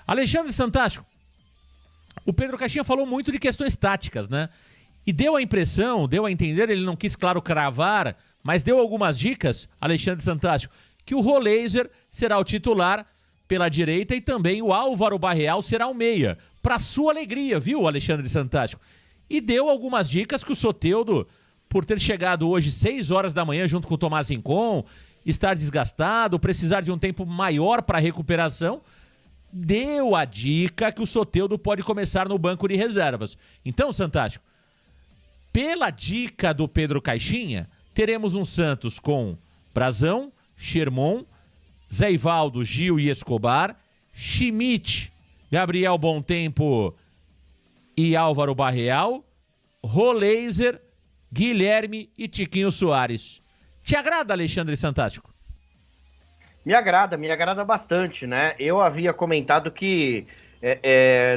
Alexandre Santástico, o Pedro Caixinha falou muito de questões táticas, né? E deu a impressão, deu a entender, ele não quis, claro, cravar, mas deu algumas dicas, Alexandre Santástico, que o Roleiser será o titular pela direita e também o Álvaro Barreal será o meia. Para sua alegria, viu, Alexandre Santástico? E deu algumas dicas que o Soteldo, por ter chegado hoje 6 horas da manhã junto com o Tomás Rincon, estar desgastado, precisar de um tempo maior para recuperação, deu a dica que o Soteldo pode começar no banco de reservas. Então, Santástico, pela dica do Pedro Caixinha, teremos um Santos com Brazão, Sherman, Zé Ivaldo, Gil e Escobar, Schmidt, Gabriel Bontempo e Álvaro Barreal, Roleiser, Guilherme e Tiquinho Soares. Te agrada, Alexandre Santástico? Me agrada bastante, né? Eu havia comentado que,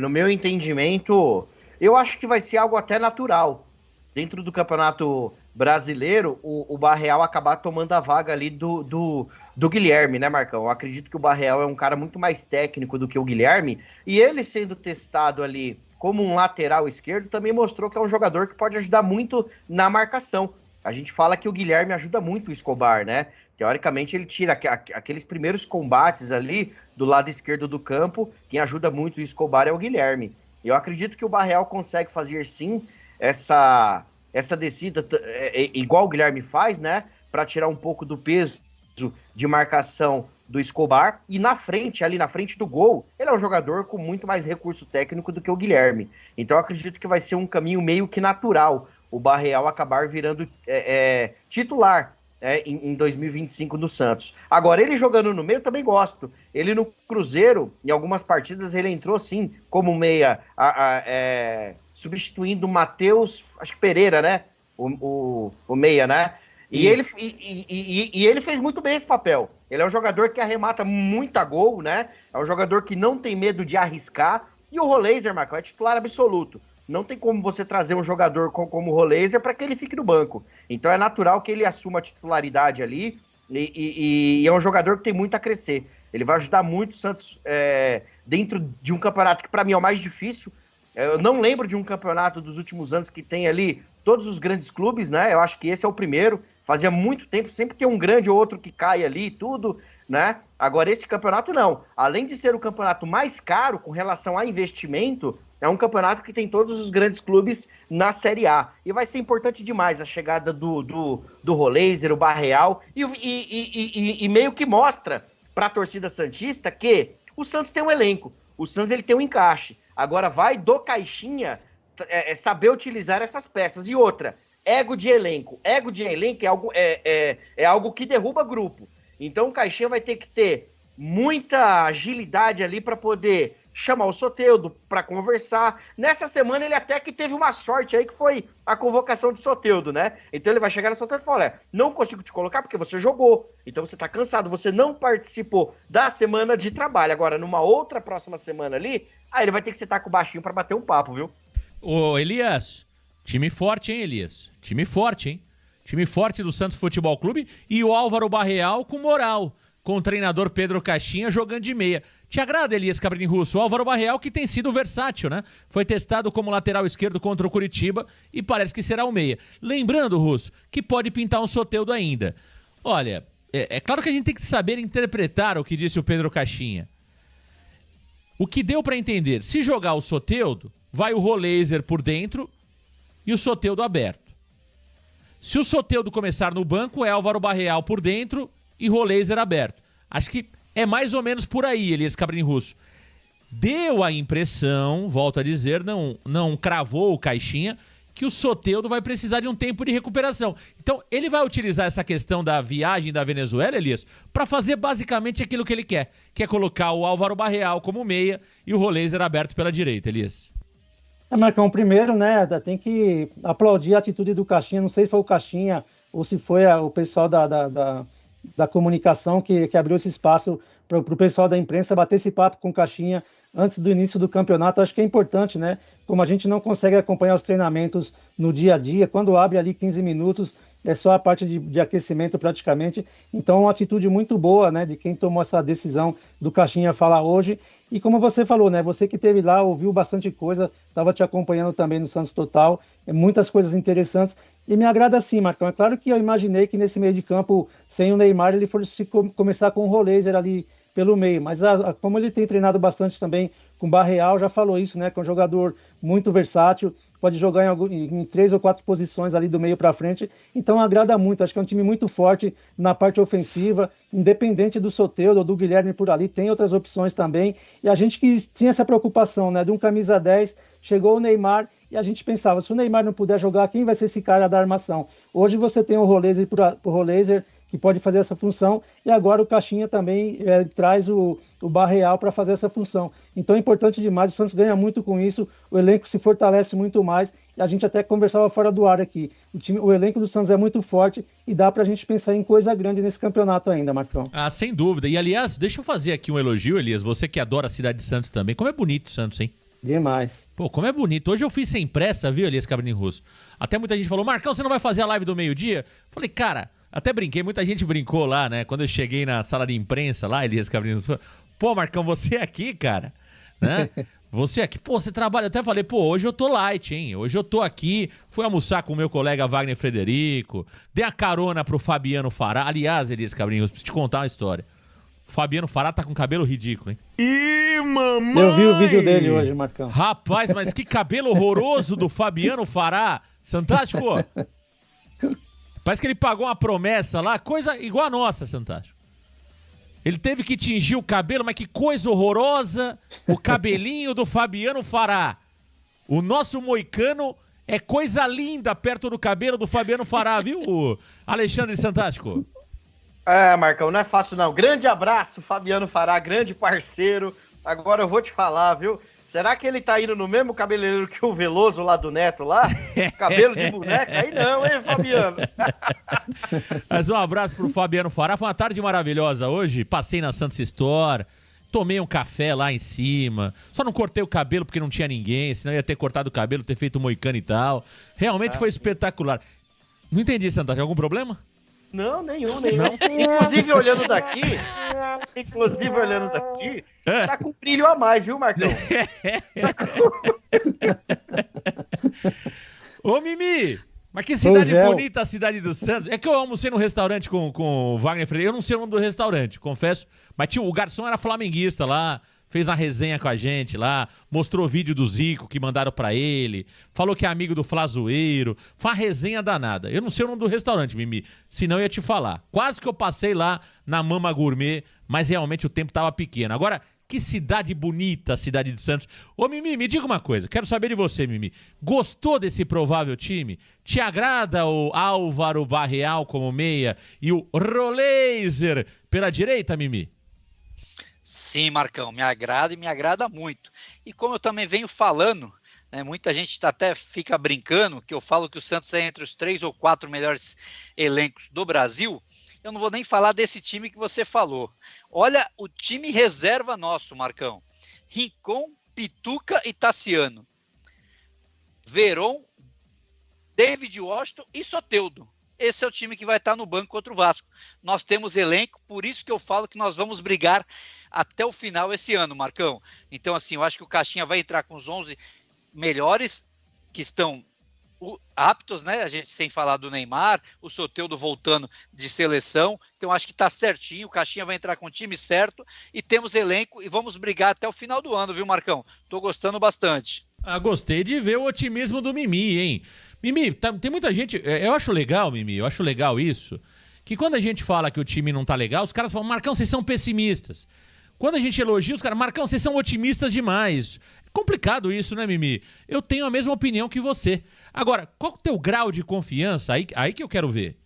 no meu entendimento, eu acho que vai ser algo até natural. Dentro do Campeonato Brasileiro, o Barreal acabar tomando a vaga ali do Guilherme, né, Marcão? Eu acredito que o Barreal é um cara muito mais técnico do que o Guilherme, e ele sendo testado ali como um lateral esquerdo, também mostrou que é um jogador que pode ajudar muito na marcação. A gente fala que o Guilherme ajuda muito o Escobar, né? Teoricamente, ele tira aqueles primeiros combates ali do lado esquerdo do campo. Quem ajuda muito o Escobar é o Guilherme. Eu acredito que o Barreal consegue fazer, sim, essa descida, igual o Guilherme faz, né? Para tirar um pouco do peso de marcação do Escobar. E na frente, ali na frente do gol, ele é um jogador com muito mais recurso técnico do que o Guilherme. Então, eu acredito que vai ser um caminho meio que natural o Barreal acabar virando titular em 2025 no Santos. Agora, ele jogando no meio, eu também gosto. Ele no Cruzeiro, em algumas partidas, ele entrou sim como meia, substituindo o Matheus, acho que Pereira, né? O meia, né? E ele fez muito bem esse papel. Ele é um jogador que arremata muita gol, né? É um jogador que não tem medo de arriscar. E o Roleiser, Marcão, é titular absoluto. Não tem como você trazer um jogador como o Roleiser para que ele fique no banco. Então é natural que ele assuma a titularidade ali e é um jogador que tem muito a crescer. Ele vai ajudar muito o Santos dentro de um campeonato que para mim é o mais difícil. Eu não lembro de um campeonato dos últimos anos que tem ali todos os grandes clubes, né? Eu acho que esse é o primeiro. Fazia muito tempo, sempre tem um grande ou outro que cai ali e tudo, né? Agora esse campeonato não. Além de ser o campeonato mais caro com relação a investimento, é um campeonato que tem todos os grandes clubes na Série A. E vai ser importante demais a chegada do Roleiser, o Barreal, e meio que mostra para a torcida santista que o Santos tem um elenco, o Santos ele tem um encaixe. Agora vai do Caixinha saber utilizar essas peças. E outra, ego de elenco. Ego de elenco é algo que derruba grupo. Então o Caixinha vai ter que ter muita agilidade ali para poder chamar o Soteldo para conversar. Nessa semana ele até que teve uma sorte aí que foi a convocação de Soteldo, né? Então ele vai chegar no Soteldo e falar, não consigo te colocar porque você jogou, então você tá cansado, você não participou da semana de trabalho. Agora, numa outra próxima semana ali, aí ele vai ter que sentar com o baixinho para bater um papo, viu? Ô, Elias, time forte, hein, Elias? Time forte, hein? Time forte do Santos Futebol Clube e o Álvaro Barreal com moral, com o treinador Pedro Caixinha jogando de meia. Te agrada, Elias Cabrini Russo? O Álvaro Barreal que tem sido versátil, né? Foi testado como lateral esquerdo contra o Curitiba e parece que será o meia. Lembrando, Russo, que pode pintar um Soteldo ainda. Olha, é claro que a gente tem que saber interpretar o que disse o Pedro Caixinha. O que deu para entender, se jogar o Soteldo, vai o Roleiser por dentro e o Soteldo aberto. Se o Soteldo começar no banco, é Álvaro Barreal por dentro e Roleiser aberto. Acho que é mais ou menos por aí, Elias Cabrini Russo. Deu a impressão, volto a dizer, não cravou o Caixinha, que o Soteldo vai precisar de um tempo de recuperação. Então, ele vai utilizar essa questão da viagem da Venezuela, Elias, para fazer basicamente aquilo que ele quer, que é colocar o Álvaro Barreal como meia e o Roleiser aberto pela direita, Elias. Marcão, primeiro, né, tem que aplaudir a atitude do Caixinha, não sei se foi o Caixinha ou se foi o pessoal da comunicação que abriu esse espaço para o pessoal da imprensa bater esse papo com o Caixinha antes do início do campeonato. Acho que é importante, né? Como a gente não consegue acompanhar os treinamentos no dia a dia, quando abre ali 15 minutos, é só a parte de aquecimento praticamente. Então, uma atitude muito boa, né, de quem tomou essa decisão do Caixinha falar hoje. E como você falou, né, você que esteve lá, ouviu bastante coisa, estava te acompanhando também no Santos Total, muitas coisas interessantes. E me agrada sim, Marcão. É claro que eu imaginei que nesse meio de campo, sem o Neymar, ele fosse começar com o Roleiser ali pelo meio. Mas como ele tem treinado bastante também com o Barreal, já falou isso, né? Que é um jogador muito versátil, pode jogar em 3 ou 4 posições ali do meio para frente. Então agrada muito. Acho que é um time muito forte na parte ofensiva, independente do Soteldo ou do Guilherme por ali, tem outras opções também. E a gente que tinha essa preocupação, né? De um camisa 10, chegou o Neymar. E a gente pensava, se o Neymar não puder jogar, quem vai ser esse cara da armação? Hoje você tem o Roleiser que pode fazer essa função, e agora o Caixinha também traz o Barreal para fazer essa função. Então é importante demais, o Santos ganha muito com isso, o elenco se fortalece muito mais, e a gente até conversava fora do ar aqui. O elenco do Santos é muito forte e dá para a gente pensar em coisa grande nesse campeonato ainda, Marcão. Ah, sem dúvida. E aliás, deixa eu fazer aqui um elogio, Elias, você que adora a cidade de Santos também. Como é bonito o Santos, hein? Demais. Pô, como é bonito. Hoje eu fiz sem pressa, viu, Elias Cabrini Russo? Até muita gente falou, Marcão, você não vai fazer a live do meio-dia? Falei, cara, até brinquei, muita gente brincou lá, né? Quando eu cheguei na sala de imprensa lá, Elias Cabrini Russo, pô, Marcão, você aqui, cara, né? Você aqui, pô, você trabalha. Até falei, pô, hoje eu tô light, hein? Hoje eu tô aqui, fui almoçar com o meu colega Wagner Frederico, dei a carona pro Fabiano Fará. Aliás, Elias Cabrini Russo, preciso te contar uma história. Fabiano Fará tá com cabelo ridículo, hein? Ih, mamãe! Eu vi o vídeo dele hoje, Marcão. Rapaz, mas que cabelo horroroso do Fabiano Fará. Santástico. Parece que ele pagou uma promessa lá, coisa igual a nossa, Santástico. Ele teve que tingir o cabelo, mas que coisa horrorosa. O cabelinho do Fabiano Fará. O nosso moicano é coisa linda perto do cabelo do Fabiano Fará, viu, Alexandre Santástico? É, Marcão, não é fácil não. Grande abraço, Fabiano Fará, grande parceiro. Agora eu vou te falar, viu? Será que ele tá indo no mesmo cabeleireiro que o Veloso lá do Neto lá? Cabelo de boneca? Aí não, hein, Fabiano? Mas um abraço pro Fabiano Fará. Foi uma tarde maravilhosa hoje. Passei na Santos Store, tomei um café lá em cima. Só não cortei o cabelo porque não tinha ninguém, senão eu ia ter cortado o cabelo, ter feito moicano e tal. Realmente foi espetacular. Não entendi, Santos. Algum problema? Não, nenhum. Inclusive olhando daqui, tá com brilho a mais, viu, Marcão? Ô, Mimi, mas que cidade bonita a cidade do Santos. É que eu almocei no restaurante com o Wagner Freire. Eu não sei o nome do restaurante, confesso. Mas o garçom era flamenguista lá. Fez uma resenha com a gente lá, mostrou vídeo do Zico que mandaram pra ele, falou que é amigo do Flazoeiro, foi uma resenha danada. Eu não sei o nome do restaurante, Mimi, senão eu ia te falar. Quase que eu passei lá na Mama Gourmet, mas realmente o tempo tava pequeno. Agora, que cidade bonita a cidade de Santos. Ô, Mimi, me diga uma coisa, quero saber de você, Mimi. Gostou desse provável time? Te agrada o Álvaro Barreal como meia e o Roleiser pela direita, Mimi? Sim, Marcão, me agrada e me agrada muito. E como eu também venho falando, né, muita gente até fica brincando que eu falo que o Santos é entre os 3 ou 4 melhores elencos do Brasil. Eu não vou nem falar desse time que você falou. Olha o time reserva nosso, Marcão. Rincon, Pituca e Tassiano. Veron, David Washington e Soteldo. Esse é o time que vai estar no banco contra o Vasco. Nós temos elenco, por isso que eu falo que nós vamos brigar até o final esse ano, Marcão. Então, assim, eu acho que o Caixinha vai entrar com os 11 melhores que estão aptos, né? A gente sem falar do Neymar, o Soteldo voltando de seleção. Então, acho que tá certinho. O Caixinha vai entrar com o time certo e temos elenco e vamos brigar até o final do ano, viu, Marcão? Tô gostando bastante. Ah, gostei de ver o otimismo do Mimi, hein? Mimi, tem muita gente... Eu acho legal, Mimi, eu acho legal isso, que quando a gente fala que o time não tá legal, os caras falam, Marcão, vocês são pessimistas. Quando a gente elogia os caras, Marcão, vocês são otimistas demais. É complicado isso, né, Mimi? Eu tenho a mesma opinião que você. Agora, qual é o teu grau de confiança? Aí que eu quero ver.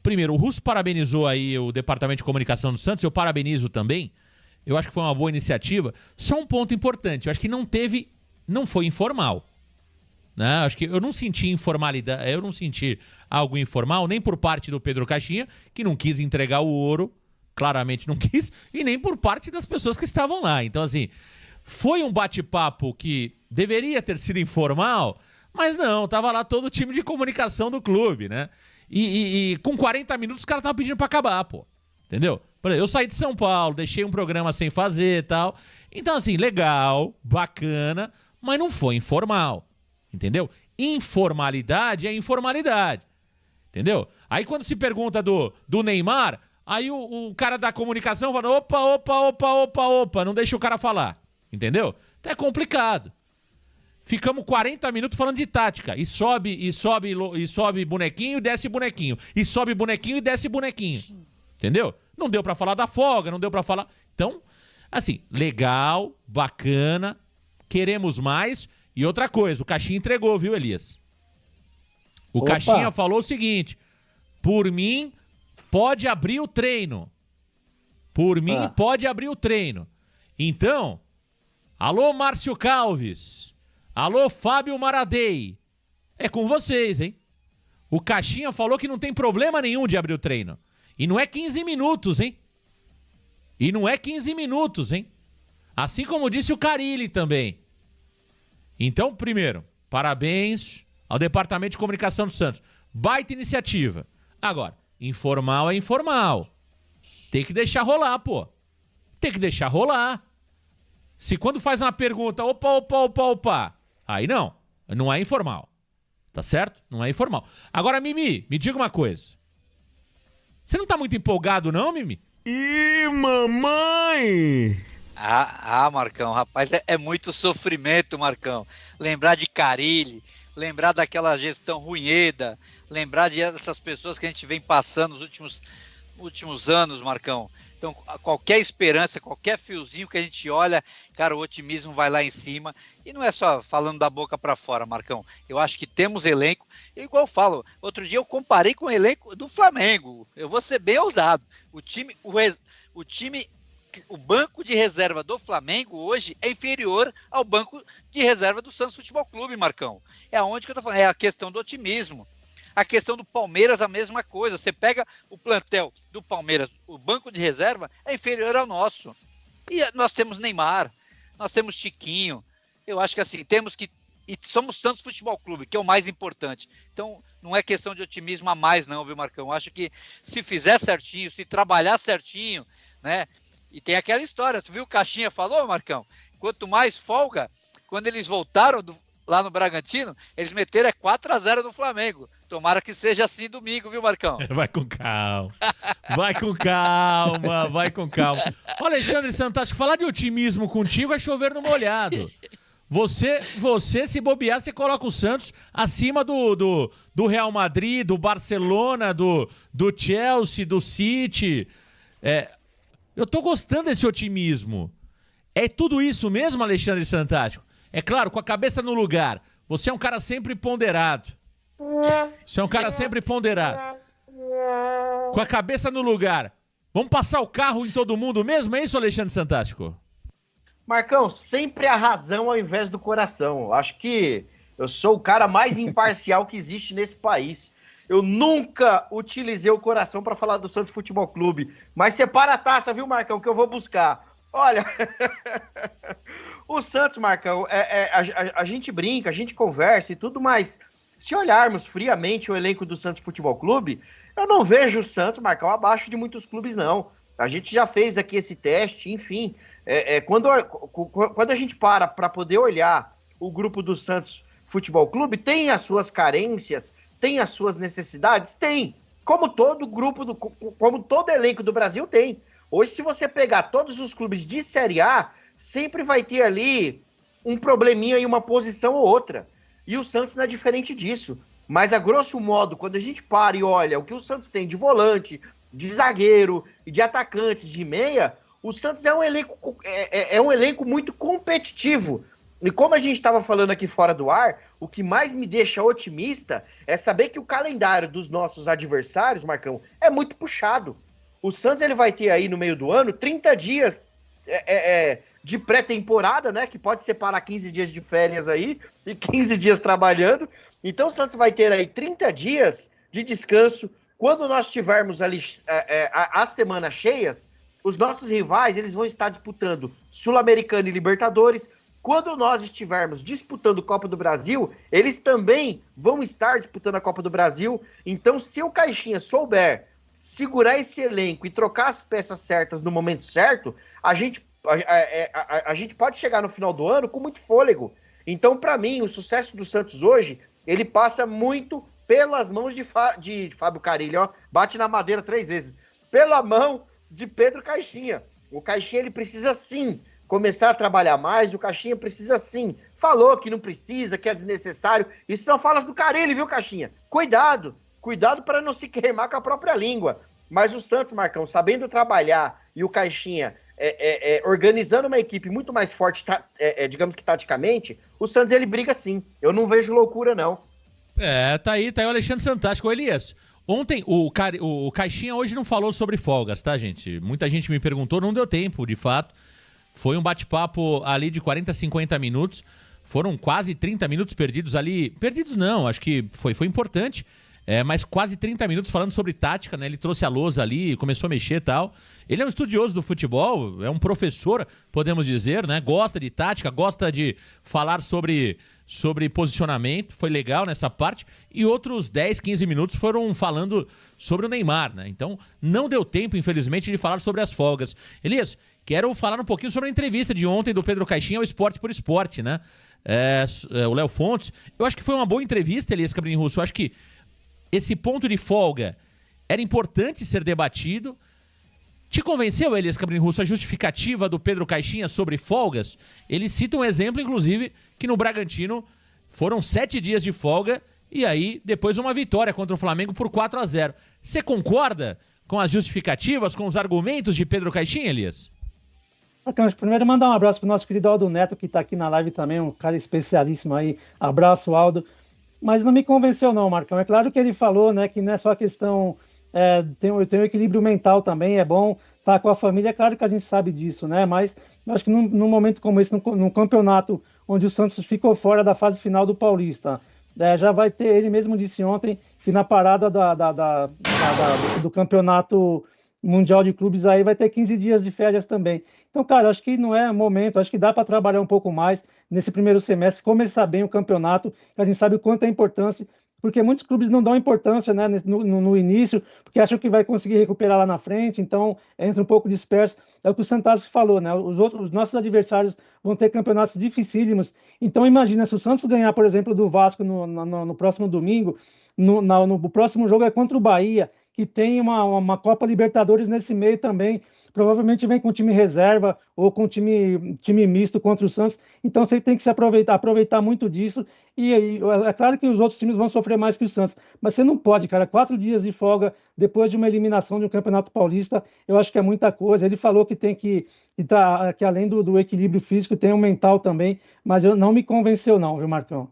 Primeiro, o Russo parabenizou aí o Departamento de Comunicação do Santos, eu parabenizo também. Eu acho que foi uma boa iniciativa. Só um ponto importante, eu acho que não foi informal. Né? Acho que eu não senti informalidade, eu não senti algo informal, nem por parte do Pedro Caixinha, que não quis entregar o ouro, claramente não quis, e nem por parte das pessoas que estavam lá. Então, assim, foi um bate-papo que deveria ter sido informal, mas não, tava lá todo o time de comunicação do clube, né? E com 40 minutos os caras estavam pedindo pra acabar, pô. Entendeu? Por exemplo, eu saí de São Paulo, deixei um programa sem fazer e tal. Então, assim, legal, bacana, mas não foi informal. Entendeu? Informalidade é informalidade. Entendeu? Aí quando se pergunta do Neymar, aí o cara da comunicação fala, opa, não deixa o cara falar. Entendeu? Então é complicado. Ficamos 40 minutos falando de tática. E sobe bonequinho e desce bonequinho. E sobe bonequinho e desce bonequinho. Entendeu? Não deu pra falar da folga, não deu pra falar... Então, assim, legal, bacana, queremos mais. E outra coisa, o Caixinha entregou, viu, Elias? O Caixinha falou o seguinte, por mim, pode abrir o treino. Por mim, pode abrir o treino. Então, alô, Márcio Calves... Alô, Fábio Maradei. É com vocês, hein? O Caixinha falou que não tem problema nenhum de abrir o treino. E não é 15 minutos, hein? Assim como disse o Carille também. Então, primeiro, parabéns ao Departamento de Comunicação do Santos. Baita iniciativa. Agora, informal é informal. Tem que deixar rolar, pô. Tem que deixar rolar. Se quando faz uma pergunta, opa, aí não é informal. Tá certo? Não é informal. Agora, Mimi, me diga uma coisa. Você não tá muito empolgado não, Mimi? Ih, mamãe! Marcão, rapaz, é muito sofrimento, Marcão. Lembrar de Carille, lembrar daquela gestão Rueda, lembrar dessas pessoas que a gente vem passando nos últimos anos, Marcão. Então, qualquer esperança, qualquer fiozinho que a gente olha, cara, o otimismo vai lá em cima. E não é só falando da boca para fora, Marcão. Eu acho que temos elenco. Igual eu falo, outro dia eu comparei com o elenco do Flamengo. Eu vou ser bem ousado. O banco de reserva do Flamengo hoje é inferior ao banco de reserva do Santos Futebol Clube, Marcão. É aonde que eu tô falando. É a questão do otimismo. A questão do Palmeiras, a mesma coisa. Você pega o plantel do Palmeiras, o banco de reserva é inferior ao nosso. E nós temos Neymar, nós temos Tiquinho. Eu acho que assim, e somos Santos Futebol Clube, que é o mais importante. Então, não é questão de otimismo a mais não, viu, Marcão? Eu acho que se fizer certinho, se trabalhar certinho, né? E tem aquela história, tu viu o Caixinha falou, Marcão? Quanto mais folga, quando eles voltaram lá no Bragantino, eles meteram 4-0 no Flamengo. Tomara que seja assim domingo, viu, Marcão? Vai com calma. Vai com calma. Ô, Alexandre Santástico, falar de otimismo contigo é chover no molhado. Você se bobear, você coloca o Santos acima do Real Madrid, do Barcelona, do Chelsea, do City. Eu tô gostando desse otimismo. É tudo isso mesmo, Alexandre Santástico? É claro, com a cabeça no lugar. Você é um cara sempre ponderado. Com a cabeça no lugar. Vamos passar o carro em todo mundo mesmo? É isso, Alexandre Santástico? Marcão, sempre a razão ao invés do coração. Eu acho que eu sou o cara mais imparcial que existe nesse país. Eu nunca utilizei o coração para falar do Santos Futebol Clube. Mas separa a taça, viu, Marcão, que eu vou buscar. Olha... O Santos, Marcão, a gente brinca, a gente conversa e tudo, mas se olharmos friamente o elenco do Santos Futebol Clube, eu não vejo o Santos, Marcão, abaixo de muitos clubes, não. A gente já fez aqui esse teste, enfim. Quando a gente para poder olhar o grupo do Santos Futebol Clube, tem as suas carências, tem as suas necessidades? Tem. Como todo grupo, como todo elenco do Brasil tem. Hoje, se você pegar todos os clubes de Série A, sempre vai ter ali um probleminha em uma posição ou outra. E o Santos não é diferente disso. Mas, a grosso modo, quando a gente para e olha o que o Santos tem de volante, de zagueiro, de atacantes, de meia, o Santos é um elenco muito competitivo. E como a gente estava falando aqui fora do ar, o que mais me deixa otimista é saber que o calendário dos nossos adversários, Marcão, é muito puxado. O Santos ele vai ter aí no meio do ano 30 dias de pré-temporada, né? Que pode separar 15 dias de férias aí e 15 dias trabalhando. Então o Santos vai ter aí 30 dias de descanso. Quando nós tivermos ali as semanas cheias, os nossos rivais eles vão estar disputando Sul-Americana e Libertadores. quando nós estivermos disputando Copa do Brasil, eles também vão estar disputando a Copa do Brasil. Então, se o Caixinha souber segurar esse elenco e trocar as peças certas no momento certo, a gente pode chegar no final do ano com muito fôlego. Então, para mim, o sucesso do Santos hoje, ele passa muito pelas mãos de Fábio Carille, ó, bate na madeira 3 vezes, pela mão de Pedro Caixinha. O Caixinha, ele precisa sim começar a trabalhar mais, o Caixinha precisa sim. Falou que não precisa, que é desnecessário. Isso são falas do Carille, viu, Caixinha? Cuidado para não se queimar com a própria língua. Mas o Santos, Marcão, sabendo trabalhar, e o Caixinha organizando uma equipe muito mais forte, digamos que taticamente, o Santos, ele briga sim. Eu não vejo loucura, não. Tá aí o Alexandre Santástico. Ô, Elias, ontem o Caixinha hoje não falou sobre folgas, tá, gente? Muita gente me perguntou, não deu tempo, de fato. Foi um bate-papo ali de 40, 50 minutos. Foram quase 30 minutos perdidos ali. Perdidos não, acho que foi importante. Mas quase 30 minutos falando sobre tática, né? Ele trouxe a lousa ali, começou a mexer e tal. Ele é um estudioso do futebol, é um professor, podemos dizer, né? Gosta de tática, gosta de falar sobre posicionamento. Foi legal nessa parte. E outros 10, 15 minutos foram falando sobre o Neymar, né? Então, não deu tempo, infelizmente, de falar sobre as folgas. Elias, quero falar um pouquinho sobre a entrevista de ontem do Pedro Caixinha ao Esporte por Esporte, né? O Léo Fontes. Eu acho que foi uma boa entrevista, Elias Cabrini Russo. Eu acho que esse ponto de folga era importante ser debatido. Te convenceu, Elias Cabrini Russo, a justificativa do Pedro Caixinha sobre folgas? Ele cita um exemplo, inclusive, que no Bragantino foram 7 dias de folga e aí depois uma vitória contra o Flamengo por 4-0. Você concorda com as justificativas, com os argumentos de Pedro Caixinha, Elias? Marcão, primeiro mandar um abraço pro nosso querido Aldo Neto, que está aqui na live também, um cara especialíssimo aí. Abraço, Aldo. Mas não me convenceu não, Marcão. É claro que ele falou, né, que não é só a questão... tem um equilíbrio mental também, é bom estar com a família, é claro que a gente sabe disso, né? Mas eu acho que num momento como esse, num campeonato onde o Santos ficou fora da fase final do Paulista, já vai ter, ele mesmo disse ontem, que na parada do campeonato mundial de clubes aí vai ter 15 dias de férias também. Então, cara, acho que não é momento, acho que dá para trabalhar um pouco mais nesse primeiro semestre, começar bem o campeonato, que a gente sabe o quanto é importante, porque muitos clubes não dão importância, né, no início, porque acham que vai conseguir recuperar lá na frente, então entra um pouco disperso. É o que o Santos falou, né? Os nossos adversários vão ter campeonatos dificílimos. Então imagina, se o Santos ganhar, por exemplo, do Vasco no próximo domingo, no próximo jogo é contra o Bahia, que tem uma Copa Libertadores nesse meio também, provavelmente vem com time reserva ou com time misto contra o Santos, então você tem que se aproveitar muito disso, e é claro que os outros times vão sofrer mais que o Santos, mas você não pode, cara, 4 dias de folga depois de uma eliminação de um Campeonato Paulista, eu acho que é muita coisa. Ele falou que tem que além do equilíbrio físico, tem o mental também, mas não me convenceu não, viu, Marcão?